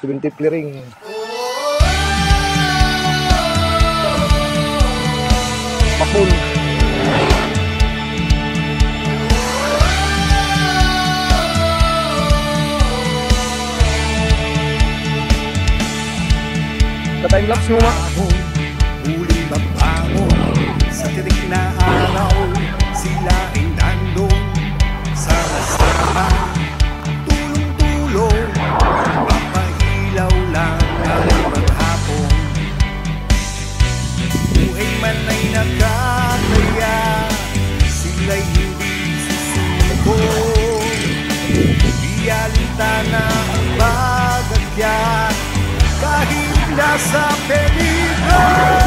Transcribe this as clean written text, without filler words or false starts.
70 flaring. Papul. Ka-time lapse mo, ma. Huling magbangon sa tirik na araw, sila ay nandun sama-sama, tulong-tulong, papailaw lang ang maghapon. Buhay man ay nakakaya, sila'y hindi susuko. Iyalita na ang bagakyat kahit nasa peligro.